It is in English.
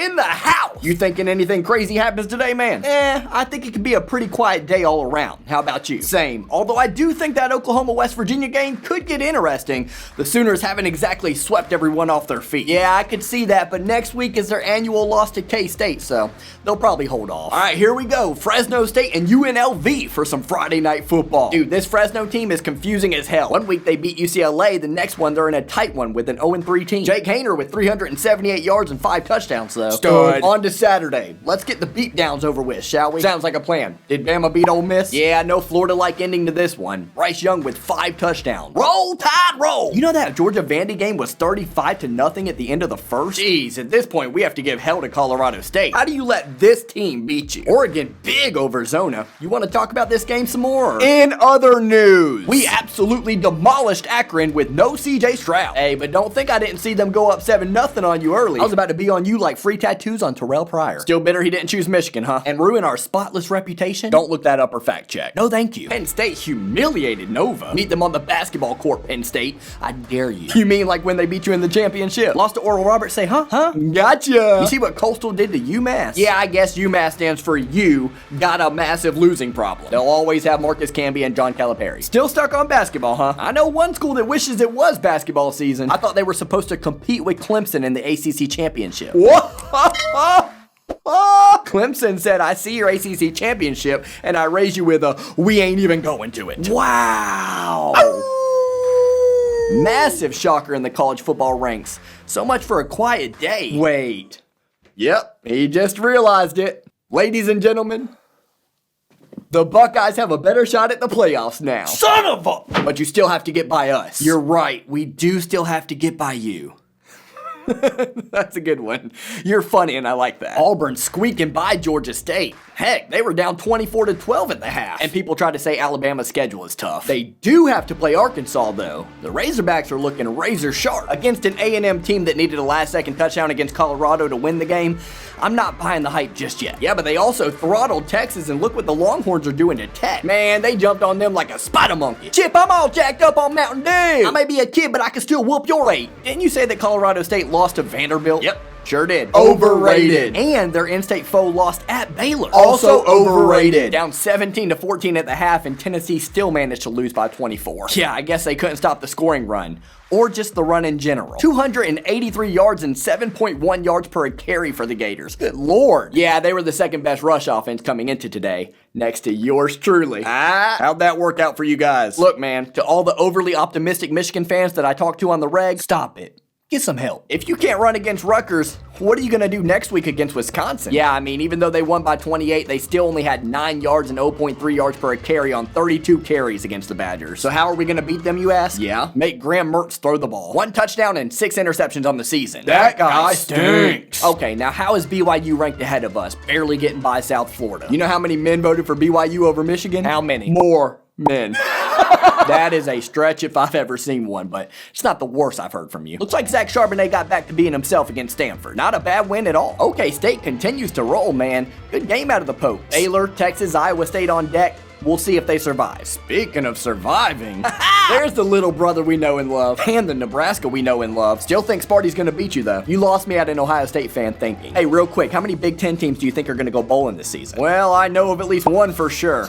in the house. You thinking anything crazy happens today, man? I think it could be a pretty quiet day all around. How about you? Same. Although I do think that Oklahoma-West Virginia game could get interesting. The Sooners haven't exactly swept everyone off their feet. Yeah, I could see that, but next week is their annual loss to K-State, so they'll probably hold off. All right, here we go. Fresno State and UNLV for some Friday night football. Dude, this Fresno team is confusing as hell. One week they beat UCLA, the next one they're in a tight one with an 0-3 team. Jake Haener with 378 yards and 5 touchdowns, though. Stud. On to Saturday. Let's get the beatdowns over with, shall we? Sounds like a plan. Did Bama beat Ole Miss? Yeah, no Florida-like ending to this one. Bryce Young with 5 touchdowns. Roll Tide, roll! You know that Georgia Vandy game was 35-0 at the end of the first? Jeez, at this point we have to give hell to Colorado State. How do you let this team beat you? Oregon big over Zona. You want to talk about this game some more? In other news, we absolutely demolished Akron with no CJ Stroud. Hey, but don't think I didn't see them go up 7-0 on you early. I was about to be on you like free tattoos on Terrell Pryor. Still bitter he didn't choose Michigan, huh? And ruin our spotless reputation? Don't look that up or fact check. No thank you. Penn State humiliated Nova. Meet them on the basketball court, Penn State. I dare you. You mean like when they beat you in the championship? Lost to Oral Roberts, say huh? Huh? Gotcha. You see what Coastal did to UMass? Yeah, I guess UMass stands for you got a massive losing problem. They'll always have Marcus Camby and John Calipari. Still stuck on basketball, huh? I know one school that wishes it was basketball season. I thought they were supposed to compete with Clemson in the ACC championship. What? Clemson said, I see your ACC championship, and I raise you with a, we ain't even going to it. Wow. Massive shocker in the college football ranks. So much for a quiet day. Wait. Yep, he just realized it. Ladies and gentlemen, the Buckeyes have a better shot at the playoffs now. Son of a... But you still have to get by us. You're right, we do still have to get by you. That's a good one. You're funny and I like that. Auburn squeaking by Georgia State. Heck, they were down 24-12 at the half. And people try to say Alabama's schedule is tough. They do have to play Arkansas though. The Razorbacks are looking razor sharp against an A&M team that needed a last-second touchdown against Colorado to win the game. I'm not buying the hype just yet. Yeah, but they also throttled Texas, and look what the Longhorns are doing to Tech. Man, they jumped on them like a spider monkey. Chip, I'm all jacked up on Mountain Dew. I may be a kid, but I can still whoop your weight. Didn't you say that Colorado State lost to Vanderbilt? Yep. Sure did. Overrated. And their in-state foe lost at Baylor. Also overrated. Down 17-14 at the half, and Tennessee still managed to lose by 24. Yeah, I guess they couldn't stop the scoring run. Or just the run in general. 283 yards and 7.1 yards per carry for the Gators. Good lord. Yeah, they were the second best rush offense coming into today, next to yours truly. How'd that work out for you guys? Look, man, to all the overly optimistic Michigan fans that I talk to on the reg, stop it. Get some help. If you can't run against Rutgers, what are you going to do next week against Wisconsin? Yeah, I mean, even though they won by 28, they still only had 9 yards and 0.3 yards per carry on 32 carries against the Badgers. So how are we going to beat them, you ask? Yeah, make Graham Mertz throw the ball. 1 touchdown and 6 interceptions on the season. That guy stinks. Okay, now how is BYU ranked ahead of us, barely getting by South Florida? You know how many men voted for BYU over Michigan? How many? More men. That is a stretch if I've ever seen one, but it's not the worst I've heard from you. Looks like Zach Charbonnet got back to being himself against Stanford. Not a bad win at all. OK State continues to roll, man. Good game out of the Pokes. Baylor, Texas, Iowa State on deck. We'll see if they survive. Speaking of surviving, there's the little brother we know and love, and the Nebraska we know and love. Still think Sparty's gonna beat you though. You lost me at an Ohio State fan thinking. Hey, real quick, how many Big Ten teams do you think are gonna go bowling this season? Well, I know of at least one for sure.